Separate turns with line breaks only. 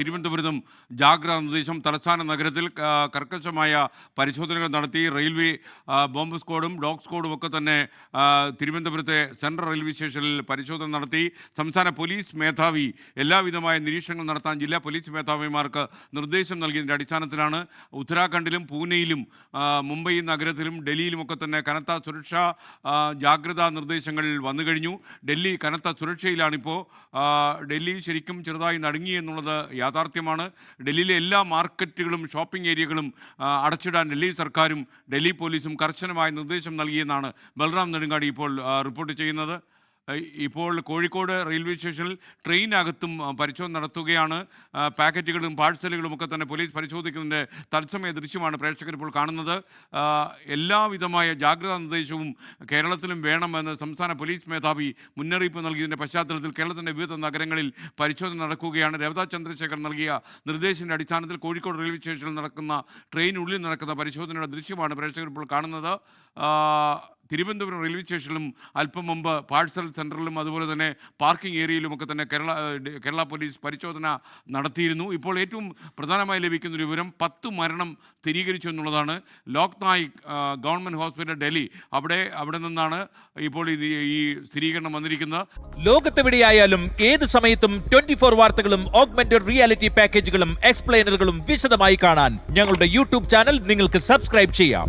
തിരുവനന്തപുരത്തും ജാഗ്രതാ നിർദ്ദേശം. തലസ്ഥാന നഗരത്തിൽ കർക്കശമായ പരിശോധനകൾ നടത്തി. റെയിൽവേ ബോംബ് സ്ക്വാഡും ഡോഗ് സ്ക്വാഡും ഒക്കെ തന്നെ തിരുവനന്തപുരത്തെ സെൻട്രൽ റെയിൽവേ സ്റ്റേഷനിൽ പരിശോധന നടത്തി. സംസ്ഥാന പോലീസ് മേധാവി എല്ലാവിധമായ നിരീക്ഷണങ്ങൾ നടത്താൻ ജില്ലാ പോലീസ് മേധാവിമാർക്ക് നിർദ്ദേശം നൽകിയതിൻ്റെ അടിസ്ഥാനത്തിലാണ് ഉത്തരാഖണ്ഡിലും പൂനെയിലും മുംബൈ നഗരത്തിലും ഡൽഹിയിലുമൊക്കെ തന്നെ കനത്ത സുരക്ഷാ ജാഗ്രതാ നിർദ്ദേശങ്ങൾ വന്നു കഴിഞ്ഞു. ഡൽഹി കനത്ത സുരക്ഷയിലാണിപ്പോൾ. ഡൽഹി ശരിക്കും ചെറുതായി നടുങ്ങി എന്നുള്ളത് യാഥാർത്ഥ്യമാണ്. ഡൽഹിയിലെ എല്ലാ മാർക്കറ്റുകളും ഷോപ്പിംഗ് ഏരിയകളും അടച്ചിടാൻ ഡൽഹി സർക്കാരും ഡൽഹി പോലീസും കർശനമായ നിർദ്ദേശം നൽകിയെന്നാണ് ബൽറാം നെടുങ്ങാടി ഇപ്പോൾ റിപ്പോർട്ട് ചെയ്യുന്നത്. ഇപ്പോൾ കോഴിക്കോട് റെയിൽവേ സ്റ്റേഷനിൽ ട്രെയിനകത്തും പരിശോധന നടത്തുകയാണ്. പാക്കറ്റുകളും പാഴ്സലുകളും ഒക്കെ തന്നെ പോലീസ് പരിശോധിക്കുന്നതിൻ്റെ തത്സമയ ദൃശ്യമാണ് പ്രേക്ഷകർ ഇപ്പോൾ കാണുന്നത്. എല്ലാവിധമായ ജാഗ്രതാ നിർദ്ദേശവും കേരളത്തിലും വേണമെന്ന് സംസ്ഥാന പോലീസ് മേധാവി മുന്നറിയിപ്പ് നൽകിയതിൻ്റെ പശ്ചാത്തലത്തിൽ കേരളത്തിൻ്റെ വിവിധ നഗരങ്ങളിൽ പരിശോധന നടക്കുകയാണ്. രവത ചന്ദ്രശേഖർ നൽകിയ നിർദ്ദേശത്തിൻ്റെ അടിസ്ഥാനത്തിൽ കോഴിക്കോട് റെയിൽവേ സ്റ്റേഷനിൽ നടക്കുന്ന ട്രെയിനുള്ളിൽ നടക്കുന്ന പരിശോധനയുടെ ദൃശ്യമാണ് പ്രേക്ഷകർ ഇപ്പോൾ കാണുന്നത്. തിരുവനന്തപുരം റെയിൽവേ സ്റ്റേഷനിലും അല്പം മുമ്പ് പാഴ്സൽ സെൻറ്ററിലും അതുപോലെ തന്നെ പാർക്കിംഗ് ഏരിയയിലുമൊക്കെ തന്നെ കേരള പോലീസ് പരിശോധന നടത്തിയിരുന്നു. ഇപ്പോൾ ഏറ്റവും പ്രധാനമായി ലഭിക്കുന്നൊരു വിവരം 10 മരണം സ്ഥിരീകരിച്ചു എന്നുള്ളതാണ്. ലോക് നായിക് ഗവൺമെൻറ് ഹോസ്പിറ്റൽ ഡൽഹി അവിടെ നിന്നാണ് ഇപ്പോൾ ഈ സ്ഥിരീകരണം വന്നിരിക്കുന്നത്.
ലോകത്തെവിടെയായാലും ഏത് സമയത്തും 24 വാർത്തകളും ഓഗ്മെന്റഡ് റിയാലിറ്റി പാക്കേജുകളും എക്സ്പ്ലെയിനറുകളും വിശദമായി കാണാൻ ഞങ്ങളുടെ യൂട്യൂബ് ചാനൽ നിങ്ങൾക്ക് സബ്സ്ക്രൈബ് ചെയ്യാം.